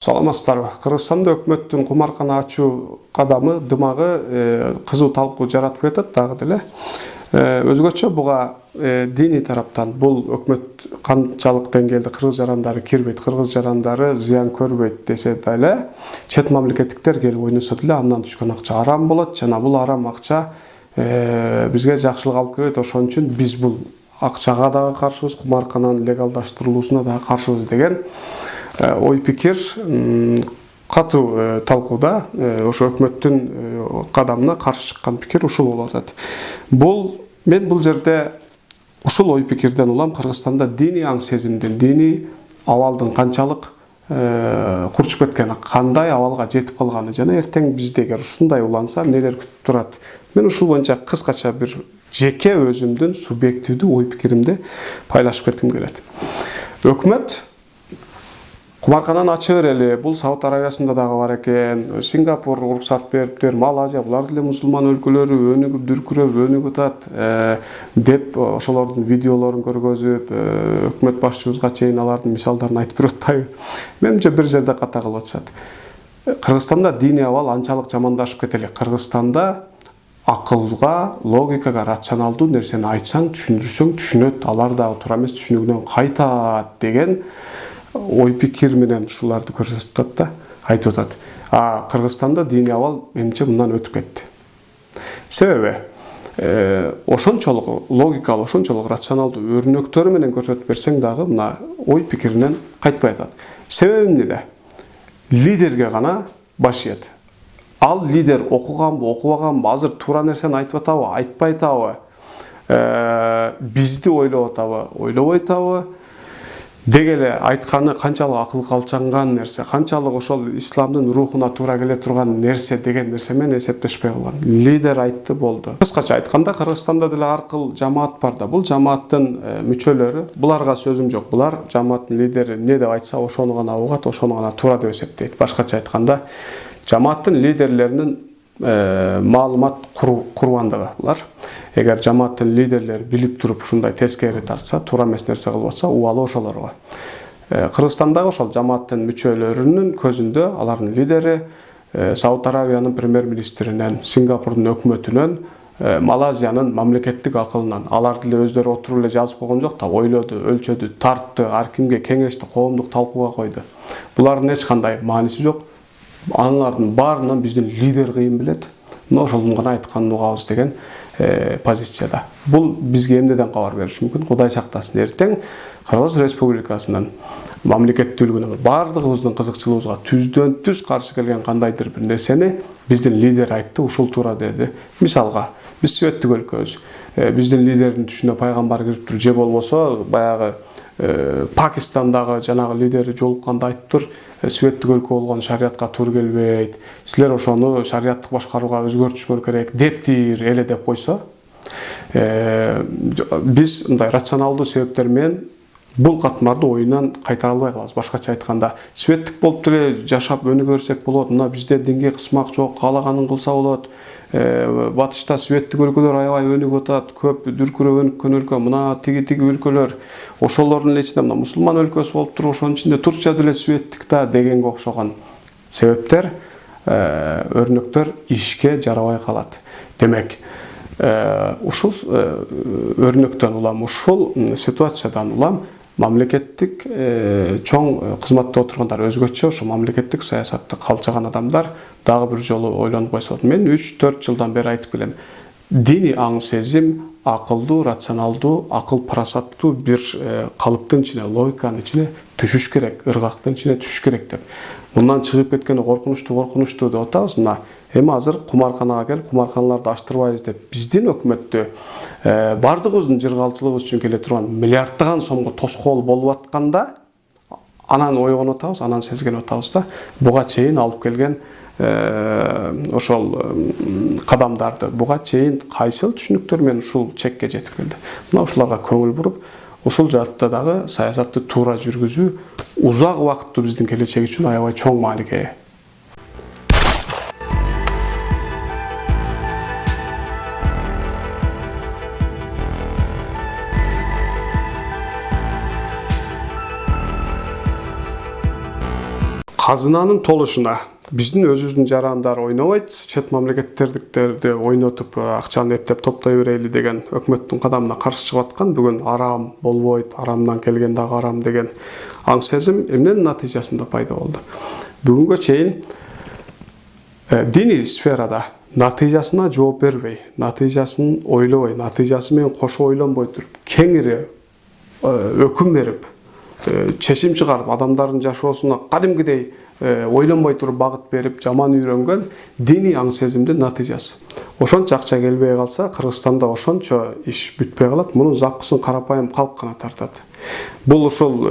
Саламатсыздарбы? Кыргызстанда өкмөттүн кумаркана ачуу кадамы дымагы кызуу талкуу жаратып жатат дагы деле. Өзгөчө буга диний тараптан бул өкмөт канчалык деңгээлде кыргыз жарандары кирбейт, кыргыз жарандары зыян көрбөйт десе деле, чет мамлекеттиктер келип ойносо деле андан түшкөн акча арам болот жана бул арам акча бизге жакшылык алып келет. Ошон үчүн биз бул акчага дагы каршыбыз, кумаркананын легалдаштырылуусуна дагы каршыбыз деген ой пикир катуу талкууда ошо өкмөттүн кадамына каршы чыккан пикир ушул болуп атат. Мен бул жерде ушул ой пикирден улам Кыргызстанда диний аң сезимдин, диний абалдын канчалык курчуп кеткени, кандай абалга жетип калганы жана эртең бизде эгер ушундай уланса нелер күтүп турат. Мен ушул боюнча кыскача бир жеке өзүмдүн субъективдүү ой пикиримди пайлашып кетким келет. Өкмөт кумаркананы ача берели, бул Сауд Арабиясында дагы бар экен, Сингапур уруксат бериптир, Малайзия, булар деле мусулман өлкөлөрү өнүгүп, дүркүрөп, өнүгүп атат деп ошолордун видеолорун көргөзүп, өкмөт башчыбызга чейин алардын мисалдарын айтып берип атпайбы? Менимче бир жерде ката кылып атышат. Кыргызстанда диний абал анчалык жамандашып кете элек. Кыргызстанда акылга, логикага, рационалдуу нерсени айтсаң, түшүндүрсөң түшүнөт, алар дагы туура эмес түшүнүгүнөн кайтат деген ой пикир менен ушуларды көрсөтүп атат да, айтып атат. Кыргызстанда диний абал менимче мындан өтүп кетти. Себеби ошончолук логикалуу, ошончолук рационалдуу өрнөктөрү менен көрсөтүп берсең дагы мына ой пикиринен кайтпай атат. Себеби эмнеде? Лидерге гана баш ийет. Ал лидер окуганбы, окубаганбы, азыр туура нерсени айтып атабы, айтпай атабы, бизди ойлоп атабы, ойлобой атабы, деги эле айтканы канчалык акылга алчанган нерсе, канчалык ошол исламдын рухуна туура келе турган нерсе деген нерсе менен эсептешпей калган. Лидер айтты, болду. Кыскача айтканда, Кыргызстанда деле ар кыл жамаат бар да. Бул жамааттын мүчөлөрү, буларга сөзүм жок. Булар жамааттын лидери эмне деп айтса, ошону гана угат, ошону гана туура деп эсептейт. Башкача айтканда, жамааттын лидерлеринин маалымат курбандыгы булар. Эгер жамааттын лидерлери билип туруп ушундай тескери тартса, туура эмес нерсе кылып атса, убалы ошолорго. Кыргызстандагы ошол жамааттын мүчөлөрүнүн көзүндө алардын лидери Сауд Арабиянын премьер-министринен, Сингапурдун өкмөтүнөн, Малайзиянын мамлекеттик акылынан, алар деле өздөрү отуруп эле жазып койгон жок да, ойлоду, өлчөдү, тартты, ар кимге кеңешти, коомдук талкууга койду. Булардын эч кандай мааниси жок. Алардын баарынан биздин лидер кыйын билет. Мына ошолдун гана айтканын угабыз деген позицияда. Бул бизге эмнеден кабар бериши мүмкүн? Кудай сактасын, эртең Кыргыз Республикасынын мамлекеттүүлүгүнө, бардыгыбыздын кызыкчылыгыбызга түздөн түз каршы келген кандайдыр бир нерсени биздин лидер айтты, ушул туура деди. Мисалга, биз светтик өлкөбүз. Биздин лидердин түшүнө пайгамбар кириптир, же болбосо баягы Пакистандагы жанагы лидери жолукканда айтыптыр, светтик өлкө болгон шариатка туура келбейт, силер ошону шариаттык башкарууга өзгөртүшүңөр керек дептир, эле деп койсо, биз мындай рационалдуу себептер менен бул катмарды оюнан кайтара албай калабыз. Башкача айтканда, светтик болуп деле жашап өнүгө берсек болот, мына бизде динге кысмак жок, каалаганын кылса болот. Батышта светтик өлкөлөр аябай өнүгүп атат, көп дүркүрөп өнүккөн өлкө, мына тиги өлкөлөр, ошолордун ичинде мына мусулман өлкөсү болуп туруп, ошонун ичинде Турция деле светтик да дегенге окшогон себептер, өрнөктөр ишке жарабай калат. Демек, ушул өрнөктөн улам, ушул ситуациядан улам мамлекеттик чоң кызматта отургандар, өзгөчө ошо мамлекеттик саясатты калчаган адамдар дагы бир жолу ойлонуп койсо. Мен 3-4 жылдан бери айтып келем. Диний аң сезим, акылдуу, рационалдуу, акыл парасаттуу бир калыптын ичине, логиканын ичине түшүш керек, ыргактын ичине түшүш керек деп. Мындан чыгып кеткени коркунучтуу деп атабыз. Мына эми азыр кумарканага келип, кумарканаларды аштырбайбыз деп биздин өкмөттү бардыгыбыздын жыргалчылыгыбыз үчүн келе турган миллиарддаган сомго тоскоол болуп атканда, анан ойгонуп атабыз, анан сезгенип атабыз да, буга чейин алып келген ошол кадамдарды, буга чейин кайсыл түшүнүктөр менен ушул чекке жетип келди. Мына ушуларга көңүл буруп, ушул жаатта дагы саясатты туура жүргүзүү узак убакыттуу биздин келечек үчүн аябай чоң мааниге ээ. казынанын толушуна биздин өзүбүздүн жарандар ойнобойт, чет мамлекеттердиктерди ойнотуп акчаны эптеп топтой берели деген өкмөттүн кадамына каршы чыгып аткан. Бүгүн арам болбойт, арамдан келген дагы арам деген аң сезим эмненин натыйжасында пайда болду. Бүгүнгө чейин диний сферада натыйжасына жооп бербей, натыйжасын ойлобой, натыйжасы менен кошо ойлонбой туруп, кеңири өкүм берип, чечим чыгарып, адамдардын жашоосуна кадимгидей ойлонбой туруп багыт берип, жаман үйрөнгөн диний аң сезимдин натыйжасы. Ошончо акча келбей калса, Кыргызстанда ошончо иш бүтпөй калат. Мунун запкысын карапайым калк гана тартат. Бул ушул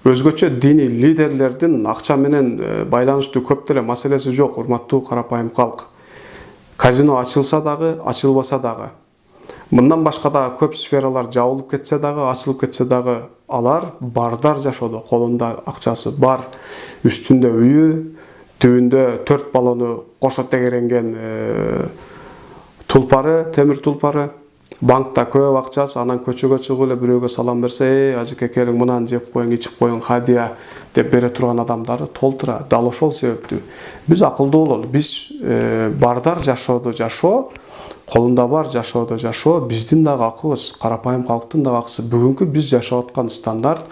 өзгөчө диний лидерлердин акча менен байланыштуу көп деле маселеси жок, урматтуу карапайым калк. Казино ачылса дагы, ачылбаса дагы, мындан башка дагы көп сфералар жабылып кетсе дагы, ачылып кетсе дагы, алар бардар жашоодо, колунда акчасы бар, үстүндө үйү, түбүндө 4 балону кошо тегеренген тулпары, темир тулпары, банкта көп акчасы, анан көчөгө чыгып эле бирөөгө салам берсе, ажыке келиң мынаны жеп коюң, ичип коюң, хадия деп бере турган адамдары толтура. Дал ошол себептүү биз акылдуу бололу. Биз бардар жашоодо жашоо, колунда бар жашоодо жашоо биздин дагы акыбыз, карапайым калктын дагы акысы. Бүгүнкү биз жашап аткан стандарт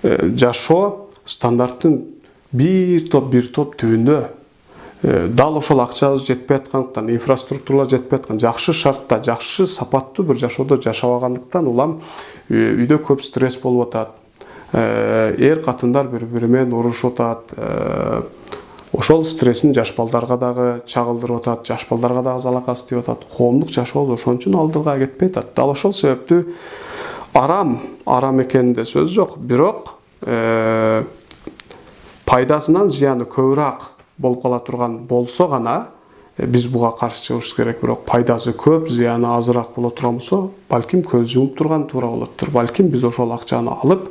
жашоо стандарттын бир топ түбүндө дал ошол акчабыз жетпей аткандыктан, инфраструктуралар жетпей аткан, жакшы шартта, жакшы сапаттуу бир жашоодо жашабагандыктан улам үйдө көп стресс болуп атат. Эр катындар бири-бири менен урушуп атат. Ошол стрессин жаш балдарга дагы чагылдырып атат, жаш балдарга дагы залакасы тийип атат. Коомдук жашоо ошон үчүн алдыга кетпей атат. Дал ошол себептүү арам экенинде сөз жок, бирок пайдасынан зыяны көбүрөөк болуп кала турган болсо гана биз буга каршы чыгышыбыз керек. Бирок пайдасы көп, зыяны азыраак боло турган болсо, балким көз жумуп турган туура болоттур. Балким биз ошол акчаны алып,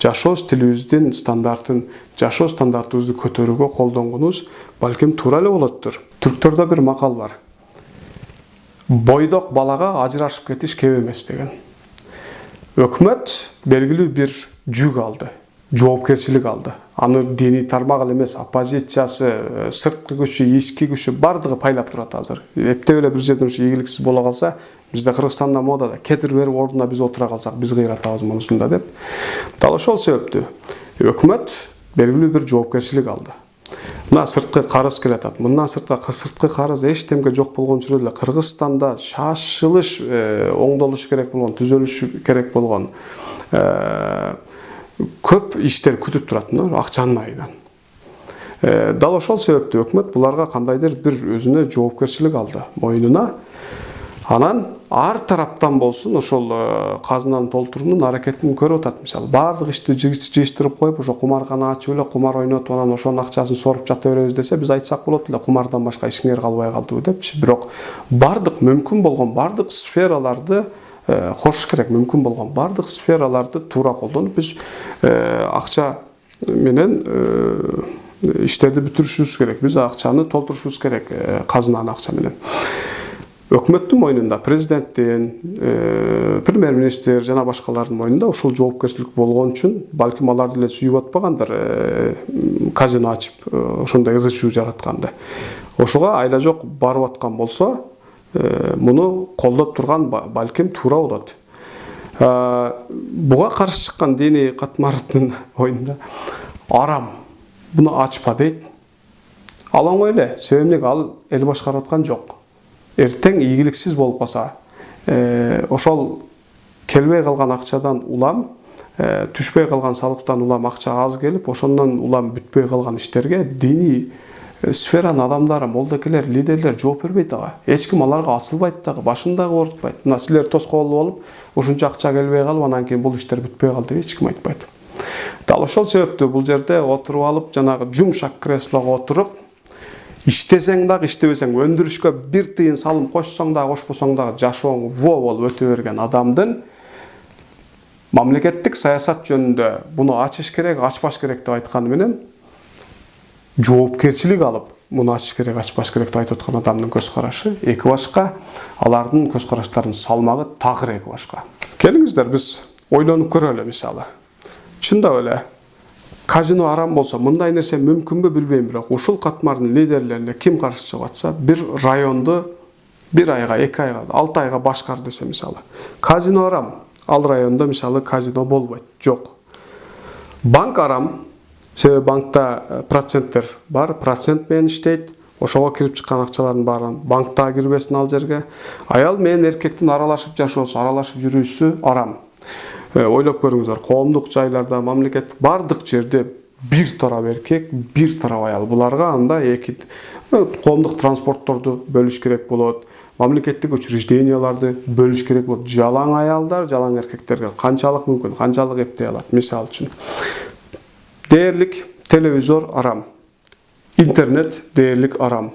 жашоо стилибиздин стандартын, жашоо стандартыбызды көтөрүүгө колдонгонубуз балким туура эле болоттур. Түрктөрдө бир макал бар. Бойдок балага ажырашып кетиш кеп эмес деген. Өкмөт белгилүү бир жүк алды, жоопкерчилик алды. Аны диний тармак эле эмес, оппозициясы, сырткы күчү, ички күчү бардыгы пайлап турат азыр. Эптеп эле бир жерден ушу ийгиликсиз боло калса, бизде Кыргызстанда модада кетир берип ордуна биз отура калсак, биз кыйратабыз мунусунда деп. Дал ошол себептүү өкмөт белгилүү бир жоопкерчилик алды. Мына сырткы карыз келет атат. Мындан сырткы карыз эчтемге жок болгончу эле Кыргызстанда шашылыш оңдолуш керек болгон, түзөлүш керек болгон көп иштер күтүп турат акчанын айынан. Дал ошол себептүү өкмөт буларга кандайдыр бир өзүнө жоопкерчилик алды мойнуна. Анан ар тараптан болсун ошол казынанын толтуруунун аракетин көрүп атат. Мисалы, бардык ишти жыйыштырып коюп, ошо кумаркана ачып эле кумар ойнотуп, анан ошонун акчасын соруп жата беребиз десе, биз айтсак болот эле, кумардан башка ишиңер калбай калдыбы депчи. Бирок бардык мүмкүн болгон бардык сфераларды кош керек, мүмкүн болгон бардык сфераларды туура колдонуп биз акча менен иштерди бүтүрүшүбүз керек. Биз акчаны толтурушубуз керек, казынаны акча менен. Өкмөттүн мойнунда, президенттин, премьер-министр жана башкалардын мойнунда ушул жоопкерчилик болгон үчүн балким алар деле сүйүп атпагандыр казино ачып, ошондой ызы-чуу жаратканды. Ошого айла жок барып аткан болсо, муну колдоп турган балким туура болот. Буга каршы чыккан диний катмардын оюнда арам, буну ачпа дейт. Ал оңой эле, себебинек ал эл башкарып аткан жок. Эртең ийгиликсиз болуп калса, ошол келбей калган акчадан улам, түшпөй калган салыктан улам акча аз келип, ошондон улам бүтпөй калган иштерге диний сферанын адамдары, молдокелер, лидерлер жооп бербейт дагы. Эч ким аларга асылбайт дагы, башын дагы оорутпайт. Мына силер тоскоол болуп, ушунча акча келбей калып, анан кийин бул иштер бүтпөй калды деп эч ким айтпайт. Дал ошол себептүү бул жерде отуруп алып, жанагы жумшак креслого отуруп, иштесең дагы, иштебесең, өндүрүшкө бир тыйын салым кошсоң дагы, кошпосоң дагы жашооң во болуп өтө берген адамдын мамлекеттик саясат жөнүндө буну ачыш керек, ачпаш керек деп айтканы менен жоопкерчилик алып, муну ачыш керек, ачпаш керек деп айтып аткан адамдын көз карашы эки башка, алардын көз караштарынын салмагы тагы эки башка. Келиңиздер биз ойлонуп көрөлү мисалы. Чындап эле казино арам болсо мындай нерсе мүмкүнбү билбейм, бирок ушул катмардын лидерлерине ким каршы чыгып атса, бир районду 1 айга, 2 айга, 6 айга башкар десе мисалы. Казино арам, ал районда мисалы казино болбойт. Жок. Банк арам, себеби банкта проценттер бар, процент менен иштейт. Ошого кирип чыккан акчалардын баарын банкта кирбесин ал жерге. Аял менен эркектин аралашып жашоосу, аралашып жүрүүсү арам. Ойлоп көрүңүздөр, коомдук жайларда, мамлекеттик бардык жерде бир тарап эркек, бир тарап аял. Буларга анда эки коомдук транспортторду бөлүш керек болот. Мамлекеттик учрежденияларды бөлүш керек болот. Жалаң аялдар, жалаң эркектерге канчалык мүмкүн, канчалык эптей алат. Мисал үчүн, дээрлик телевизор арам. Интернет дээрлик арам.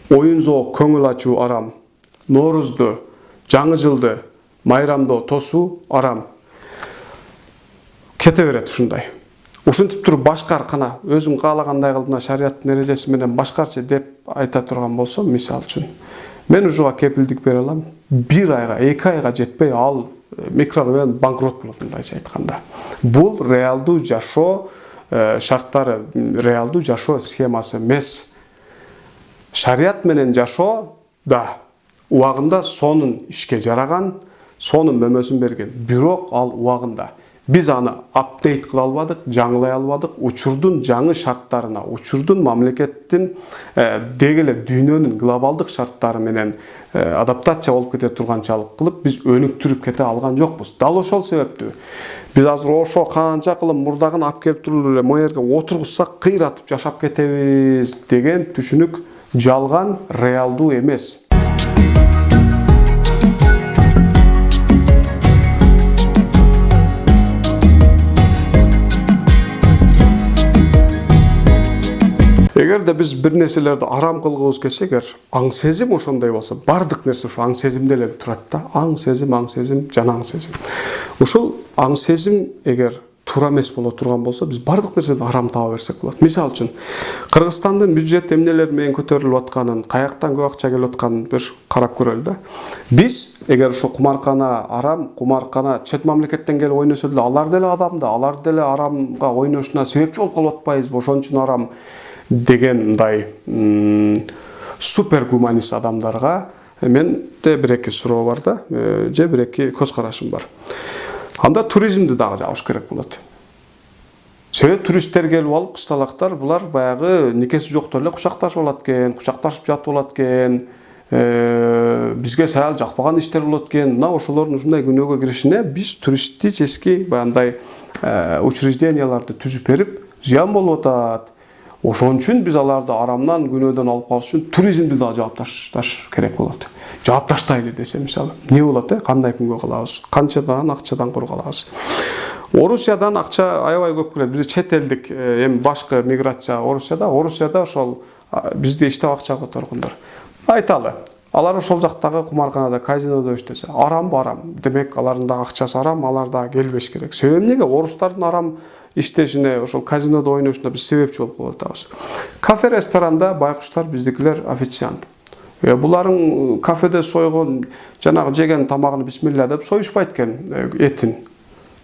Оюн зоок, көңүл ачуу арам. Ноорузду, жаңы жылды, майрамды тосуу арам. Кете берет ушундай. Ушинтип туруп башкар кана өзүң каалагандай кылып мына шариаттын эрежеси менен башкарчы деп айта турган болсом, мисал үчүн, мен ужуга кепилдик бере алам. 1 айга, 2 айга жетпей ал микрорайон банкрот болот, мындайча айтканда. Бул реалдуу жашоо шарттары, реалдуу жашоо схемасы эмес. Шарият менен жашоо да убагында сонун ишке жараган, сонун мөмөсүн берген. Бирок ал убагында биз аны апдейт кыла албадык, жаңылай албадык. Учурдун жаңы шарттарына, учурдун мамлекеттин дегеле дүйнөнүн глобалдык шарттары менен адаптация болуп кете турганчалык кылып биз өнүктүрүп кете алган жокпуз. Дал ошол себептүү биз азыр ошо канча кылып мурдагын алып келип туруп эле могу жерге отургузсак кыйратып жашап кетебиз деген түшүнүк жалган, реалдуу эмес. Эгерде биз бир нерселерди арам кылгыбыз келсе, эгер аң сезим ошондой болсо, бардык нерсе ошо аң сезимде эле турат да. Аң сезим, жана аң сезим. Ушул аң сезим эгер туура эмес боло турган болсо, биз бардык нерседен арам таба берсек болот. Мисал үчүн, Кыргызстандын бюджет эмнелер менен көтөрүлүп атканын, каяктан көп акча келип атканын бир карап көрөлү да. Биз эгер ушо кумаркана арам, кумаркана чет мамлекеттен келип ойносо деле, алар деле адам да, алар деле арамга ойношуна себепчи болуп калып атпайбызбы? Ошон үчүн арам деген мындай супер гуманист адамдарга менде бир-эки суроо бар да, же бир-эки көз карашым бар. Анда туризмди дагы жабыш керек болот. Себеп туристтер келип алып, кысталактар, булар баягы никеси жоктор эле кучакташып алат экен, кучакташып жатып алат экен, бизге саял жакпаган иштер болот экен. Мына ошолордун ушундай күнөөгө киришине биз туристический баягындай учрежденияларды түзүп берип, зыян болуп атат. Ошон үчүн биз аларды арамдан, күнөөдөн алып калыш үчүн туризмди да жаап ташташ керек болот. Жаап таштайлы десе мисалы, эмне болот, кандай күнгө калабыз? Канчадан акчадан кур калабыз? Орусиядан акча аябай көп келет. Биз чет элдик эми башкы миграция Орусияда ошол бизди иштеп акча которгондор. Айталы, алар ошол жактагы кумарканада, казинодо иштесе, арамбы? Арам. Демек алардын да акчасы арам, алар да келбеш керек. Себеби эмнеге? Орустардын арам иштешине, ошол казинодо ойношуна биз себепчи болуп калабыз. Кафе, ресторанда байкуштар биздикилер официант. Буларың кафеде сойгон, жанагы жеген тамагын бисмилла деп союшпайт экен, этин.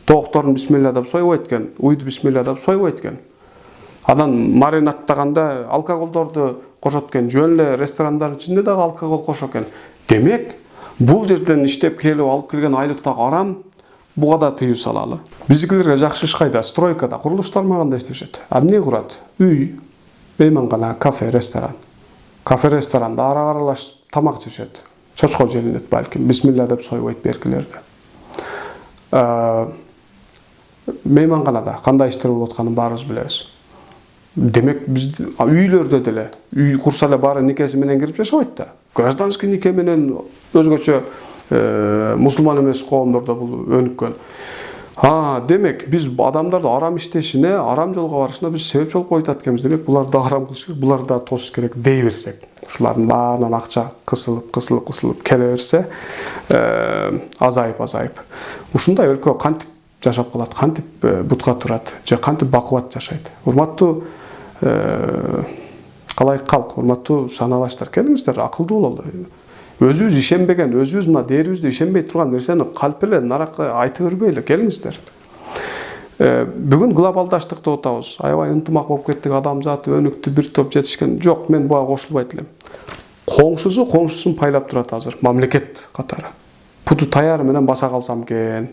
Тоокторун бисмилла деп сойбойт экен, уйду бисмилла деп сойбойт экен. Анан маринаттаганда алкоголдорду кошот экен, жөн эле ресторандардын ичинде дагы алкогол кошот экен. Демек, бул жерден иштеп келип алып келген айлыктагы арам, буга да тыюу салалы. Биздикилерге жакшы иш кайда? Стройкада, курулуш тармагында иштешет. Эмне курат? Үй, мейманкана, кафе, ресторан. Кафе, ресторанда ара-аралаш тамак жешет. Чочко желинет балким, бисмилла деп сойбойт беркилерди. Мейманканада кандай иштер болуп атканын баарыбыз билебиз. Демек биз үйлөрдө деле, үй курса эле баары никеси менен кирип жашабайт да. Гражданский нике менен өзгөчө мусулман эмес коомдордо бул өнүккөн. Демек биз адамдарды арам иштешине, арам жолго барышына биз себепчи болуп коюп атканбыз. Демек буларды да арам кылыш керек, буларды да тосуш керек дей берсек. Ушулардын баарынан акча кысылып келе берсе, азайып. Ушундай өлкө кантип жашап калат, кантип бутка турат, же кантип бакубат жашайт. Урматтуу калайык калк, урматтуу саналаштар, келиңиздер, акылдуу бололу. Өзүбүз ишенбеген, өзүбүз мына дээрибизде ишенбей турган нерсени калп эле наракка айтып бербейле, келиңиздер. Бүгүн глобалдаштык деп атабыз. Аябай ынтымак болуп кеттик, адамзат өнүктү, бир топ жетишкен. Жок, мен буга кошулбайт элем. Коңшусун пайлап турат азыр мамлекет катары. Путу таяр менен баса калсам экен,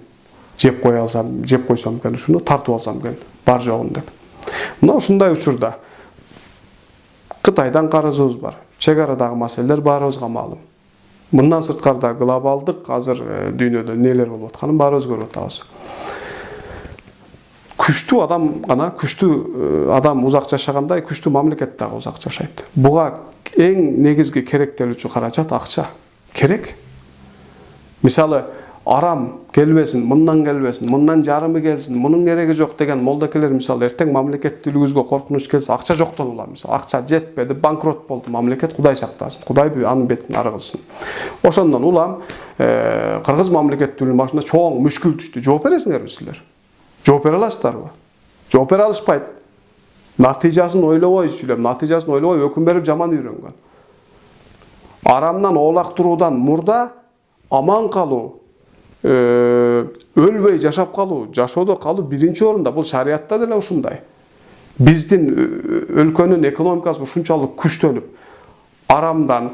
жеп койсом экен, ушуну тартып алсам экен, бар жогун деп. Мына ушундай учурда Кытайдан карызыбыз бар. Чек арадагы маселелер баарыбызга маалым. Мындан сырткарда глобалдык азыр дүйнөдө нелер болуп атканын баарыбыз көрүп атабыз. Күчтүү адам гана, күчтүү адам узак жашагандай, күчтүү мамлекет дагы узак жашайт. Буга эң негизги керектелүүчү каражат акча. Керек. Мисалы, арам келбесин, мындан жарымы келсин, мунун кереги жок деген молдакелер мисалы эртең мамлекеттүүлүгүбүзгө коркунуч келсе, акча жоктон улам. Мисалы, акча жетпеди, банкрот болду мамлекет, Кудай сактасын. Кудай анын бетин ары кылсын. Ошондон улам кыргыз мамлекеттүүлүгүнүн башында чоң мүшкүл түштү. Жооп бересиңерби силер? Жооп бере аласыздарбы? Жооп бере алышпайт. Натыйжасын ойлобой сүйлөп, натыйжасын ойлобой өкүм берип жаман үйрөнгөн. Арамдан оолак туруудан мурда аман калуу, өлбөй жашап калуу, жашоодо калуу биринчи орунда. Бул шариятта деле ушундай. Биздин өлкөнүн экономикасы ушунчалык күчтөнүп, арамдан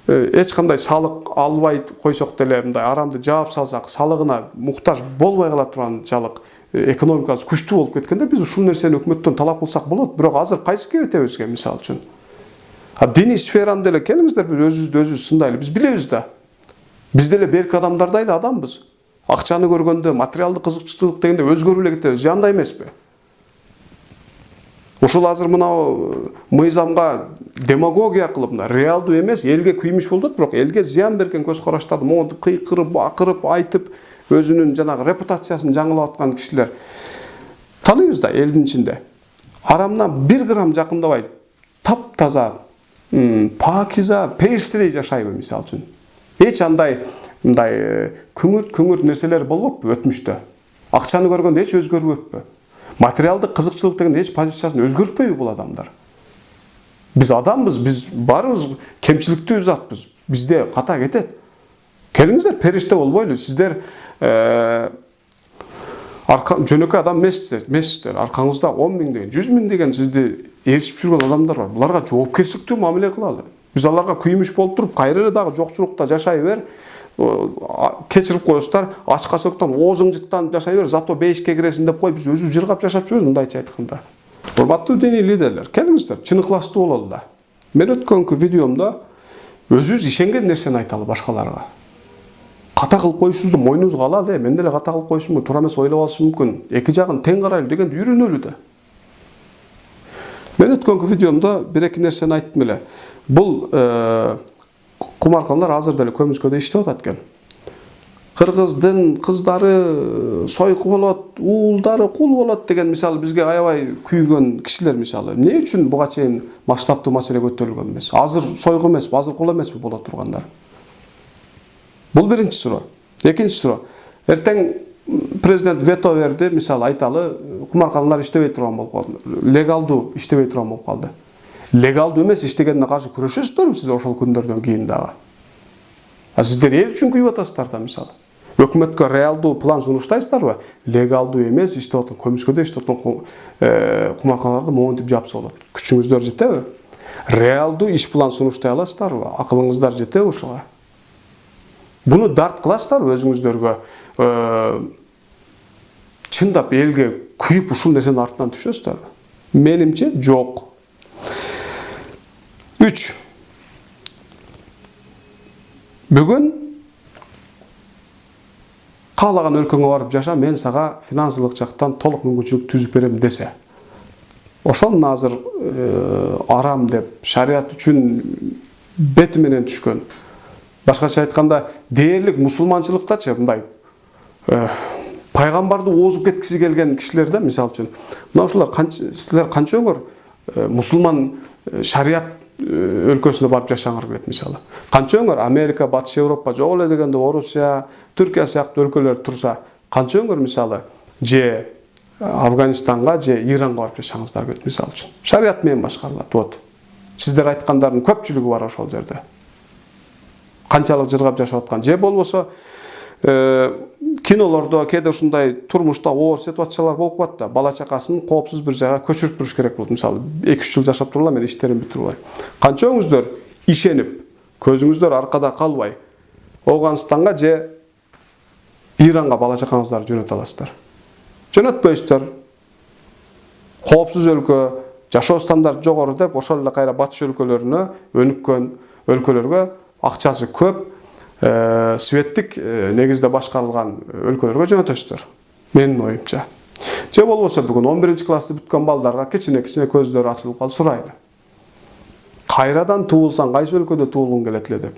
эч кандай салык албай койсок деле, мындай арамды жаап салсак, салыгына муктаж болбой кала туранчалык экономикасы күчтүү болуп кеткенде, биз ушул нерсени өкмөттөн талап кылсак болот. Бирок азыр кайсы кебетебизге, мисалы үчүн. Диний сфераны деле келиңиздер, бир өзүбүздү сындайлы. Биз билебиз да. Биз деле берки адамдардай эле адамбыз. Акчаны көргөндө, материалдык кызыкчылык дегенде өзгөрүп эле кетебиз. Жандай эмеспи? Ушул азыр мынау мыйзамга демагогия кылып, реалдуу эмес, элге күймүш болот, бирок элге зыян берген көз караштарды монтип, кыйкырып, акырып, айтып, өзүнүн жанагы репутациясын жаңылап аткан кишилер таныйбыз да элдин ичинде. Арамдан 1 грамм жакындабай, таптаза, пакиза, периштедей жашайбы, мисалы үчүн. Эч андай мындай күңүрт нерселер болбоппу өтмүштө. Акчаны көргөндө эч өзгөрбөппү. Материалдык кызыкчылык деген эч позициясын өзгөртпөйбү бул адамдар. Биз адамбыз, биз барыбыз кемчиликтүү затпыз. Бизде ката кетет. Келиңиздер, периште болбойлу. Сиздер жөнөкөй адам эмессиздер. Аркаңызда 10 миң деген, 100 миң деген сизди ээрчип жүргөн адамдар бар. Буларга жоопкерчиликтүү мамиле кылалы. Биз аларга күймүш болуп туруп, кайра эле дагы жокчулукта жашай бер. Кечирип коесуздар, ачкачылыктан, оозуңжуттан жашай бер, зато бейишке киресиң деп кой, биз өзүбүз жыргап жашап жүрөбүз, мындайча айтканда. Урматтуу диний лидерлер, келиңиздер, чын ыкластуу бололу да. Мен өткөнкү видеомдо өзүбүз ишенген нерсени айталы башкаларга. Ката кылып коюшубузду мойнубузга алалы, мен деле ката кылып коюшум мүмкүн, туура эмес ойлоп алышым мүмкүн. Эки жагын тең карайлы дегенди үйрөнөлү да. Мен өткөнкү видеомдо бир-эки нерсени айттым эле. Бул кумаркандар азыр деле көмүскөдө иштеп атат экен. Кыргыздын кыздары сойку болот, уулдары кул болот деген мисалы бизге аябай күйгөн кишилер мисалы. Эмне үчүн буга чейин масштабтуу маселе көтөрүлгөн эмес? Азыр сойку эмеспи, азыр кул эмеспи боло тургандар? Бул биринчи суроо. Экинчи суроо. Эртең президент вето берди, мисалы айталы, кумарканалар иштебей турган болуп калды. Легалдуу иштебей турган болуп калды. Легалдуу эмес иштегенине каршы күрөшөсүздөрбү сиз ошол күндөрдөн кийин дагы? Сиздер эл үчүн күйүп атасыздар да мисалы. Өкмөткө реалдуу план сунуштайсыздарбы? Легалдуу эмес иштеп аткан, көмүскөдө иштеп аткан кумарканаларды монтип жапса болот. Күчүңүздөр жетеби? Реалдуу иш план сунуштай аласыздарбы? Акылыңыздар жетеби ушуга? Буну дарт кыласыздарбы өзүңүздөргө? Чындап элге күйүп ушул нерсенин артынан түшөсүздөрбү? Менимче жок. 3. Бүгүн каалаган өлкөңө барып жаша, мен сага финансылык жактан толук мүмкүнчүлүк түзүп берем десе. Ошол азыр арам деп шарият үчүн бети менен түшкөн. Башкача айтканда, дээрлик мусулманчылыктачы мындай пайгамбарды оозуп кеткиси келген кишилер да, мисалы үчүн. Мына ушулар силер канча өңөр мусулман шарият өлкөсүнө барып жашаңар келет мисалы. Канча өңөр Америка, Батыш Европа, жок эле дегенде Орусия, Түркия сыяктуу өлкөлөр турса, канча өңөр мисалы же Афганистанга, же Иранга барып жашаңыздар келет мисалы үчүн. Шарият менен башкарылат. Вот. Сиздер айткандардын көпчүлүгү бар ошол жерде. Канчалык жыргап жашап аткан, же болбосо кинолордо кээде ушундай турмушта оор ситуациялар болуп калат да. Бала чакасын коопсуз бир жайга көчүрүп туруш керек болот. Мисалы 2-3 жыл жашап тургула мен иштеримди бүтүрүп алайын. Канчаңыздар ишенип, көзүңүздөр аркада калбай, Ауганстанга же Иранга бала чакаңыздарды жөнөтө аласыздар? Жөнөтпөйсүздөр. Коопсуз өлкө, жашоо стандарты жогору деп ошол эле кайра батыш өлкөлөрүнө, өнүккөн өлкөлөргө акчасы көп, светтик негизде башкарылган өлкөлөргө жөнөтөсүздөр. Менин оюмча. Же болбосо бүгүн 11-классты бүткөн балдарга кичине көздөрү ачылып калып сурайлы. Кайрадан туулсаң кайсы өлкөдө туулгуң келет эле деп.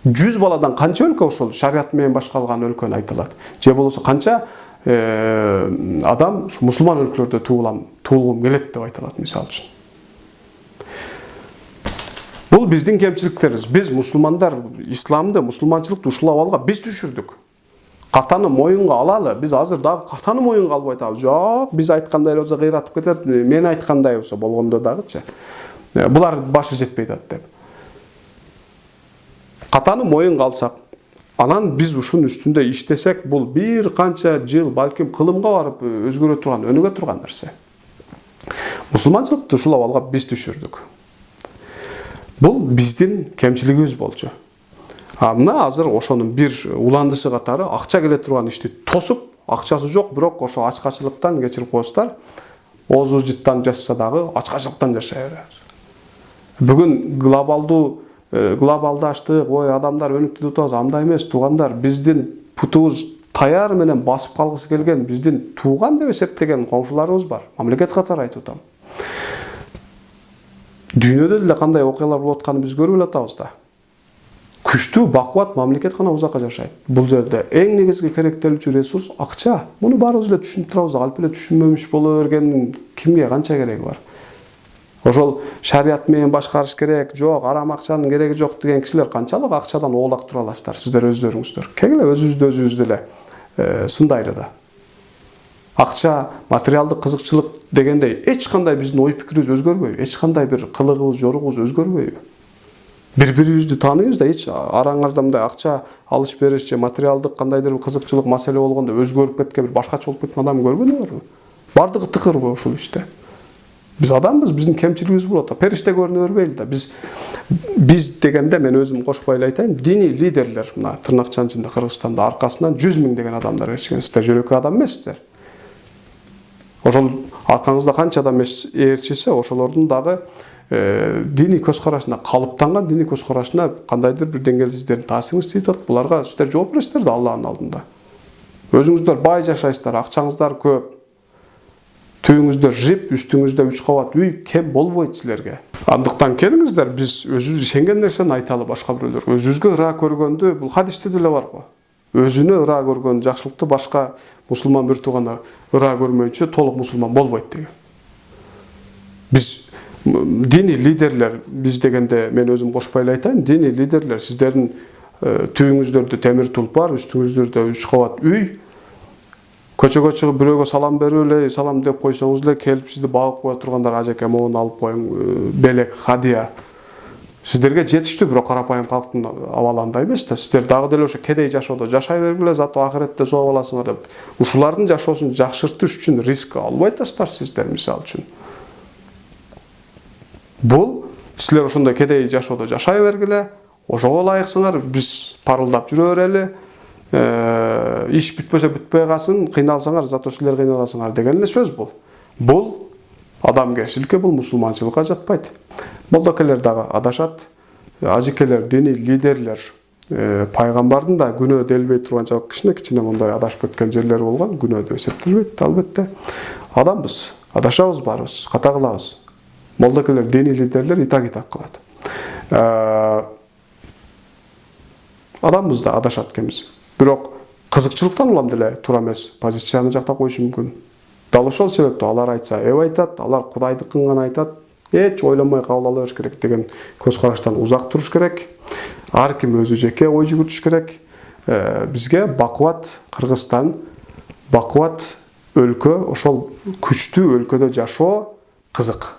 100 баладан канча өлкө ошол шарият менен башкарылган өлкөнү айтылат. Же болбосо канча адам мусулман өлкөлөрдө туулгум келет деп айтылат мисалы үчүн. Бул биздин кемчиликтерибиз. Биз мусулмандар исламды, мусулманчылыкты ушулап алга биз түшүрдүк. Катаны моюнга алалы. Биз азыр дагы катаны моюнга албай атабыз. Жок, биз айткандай болсо кыйратып кетет, мен айткандай болсо болгондо дагычы. Булар башы жетпей атат деп. Катаны моюнга алсак, анан биз ушунун үстүндө иштесек, бул бир канча жыл балким кылымга барып өзгөрө турган, өнүгө турган нерсе. Мусулманчылыкты ушулап алга биз түшүрдүк. Бул биздин кемчилигибиз болчу. Мына азыр ошонун бир уландысы катары акча келе турган ишти тосуп, акчасы жок, бирок ошо ачкачылыктан кечирип коесуздар. Оозубуз жыттанып жашаса дагы ачкачылыктан жашай беребиз. Бүгүн глобалдаштык, ой адамдар өнүктү деп атабыз, андай эмес туугандар, биздин путубуз таяр менен басып калгысы келген, биздин тууган деп эсептеген коңшуларыбыз бар. Мамлекет катары айтып атам. Дүйнөдө деле кандай окуялар болуп атканын биз көрүп атабыз да. Күчтүү, бакубат мамлекет гана узакка жашайт. Бул жерде эң негизги керектелүүчү ресурс акча. Муну баарыбыз эле түшүнүп турабыз, алып эле түшүнмөмүш боло бергенин кимге канча кереги бар? Ошол шарият менен башкарыш керек, жок, арам акчанын кереги жок деген кишилер канчалык акчадан оолак тура аласыздар сиздер өздөрүңүздөр. Келгиле өзүбүздү деле сындайлы да. Акча, материалдык кызыкчылык дегендей эч кандай биздин ой пикирибиз өзгөрбөйбү? Эч кандай бир кылыгыбыз, жоругубуз өзгөрбөйбү? Бири-бирибизди тааныйбыз да, эч араңарда мындай акча алыш бериш же материалдык кандайдыр бир кызыкчылык маселе болгондо өзгөрүп кеткен, бир башкача болуп кеткен адам көрбөдүңөрбү? Бардыгы тыкырбы ушул иште? Биз адамбыз, биздин кемчилигибиз болот. Периште көрүнө бербейли да. Биз дегенде мен өзүм кошпой эле айтайын, диний лидерлер мына тырнакчанын ичинде Кыргызстанда аркасынан 100 000 деген адамдар эришкен. Сиздер жөлөкөй адам эмессиздер. Ошол аркаңызда канча адам ээрчисе, ошолордун дагы диний көз карашына, калыптанган диний көз карашына кандайдыр бир деңгээлде сиздердин таасириңиз тийип атат. Буларга сиздер жооп бересиздер да Алланын алдында. Өзүңүздөр бай жашайсыздар, акчаңыздар көп. Түйүңүздө жип, үстүңүздө 3 кабат үй кем болбойт силерге. Андыктан келиңиздер, биз өзүбүз ишенген нерсени айталы башка бирөөлөр. Өзүбүзгө ыраа көргөндү, бул хадисте деле бар го. Өзүнө ыраа көргөн жакшылыкты башка мусулман бир туугана ыраа көрмөйүнчө толук мусулман болбойт деген. Биз диний лидерлер, биз дегенде мен өзүм кошпой эле айтайын, диний лидерлер сиздердин түйүңүздөрдө темир тулпар, үстүңүздөрдө 3 кабат үй, көчөгө чыгып бирөөгө салам берип эле, салам деп койсоңуз эле келип сизди багып кое тургандар, ажеке моуну алып коюң, белек, хадия. Сиздерге жетиштүү, бирок карапайым калктын абалы андай эмес да. Сиздер дагы деле ошо кедей жашоодо жашай бергиле, зато ахиретте соо аласыңар деп. Ушулардын жашоосун жакшыртыш үчүн риск албай атасыздар сиздер мисалы үчүн. Бул силер ошондой кедей жашоодо жашай бергиле, ошого ылайыксыңар, биз парылдап жүрө берели. Иш бүтпөсө бүтпөй калсын, кыйналсаңар, зато силер кыйналасыңар деген эле сөз бул. Бул адамгерчиликке, бул мусулманчылыкка жатпайт. Молдокелер дагы адашат, ажекелер, диний лидерлер, пайгамбардын да күнөө делбей турганчалык кичине мындай адашып кеткен жерлери болгон, күнөө деп эсептелбейт, албетте. Адамбыз, адашабыз барыбыз, ката кылабыз. Молдокелер, диний лидерлер итак кылат. Адамбыз да адашат экенбиз. Бирок кызыкчылыктан улам деле туура эмес позицияны жактап коюшу мүмкүн. Дал ошол себептен алар айтса эп айтат, алар Кудайдыкын гана айтат. Эч ойлонбой кабыл ала бериш керек деген көз караштан узак туруш керек. Ар ким өзү жеке ой жүгүтүш керек. Бизге бакубат Кыргызстан, бакубат өлкө, ошол күчтүү өлкөдө жашоо кызык.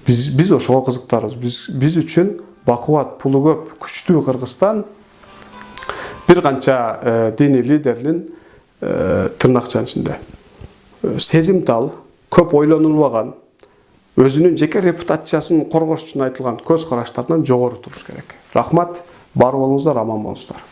Биз ошого кызыктарбыз. Биз үчүн бакубат, пулу көп, күчтүү Кыргызстан bir kança dini liderinin tırnakçan içinde сезимтал, көп ойлонулбаган, өзүнүн жеке репутациясын коргош үчүн айтылган көз караштарынан жогору туруш керек. Рахмат, бар болуңуздар, аман болуңуздар.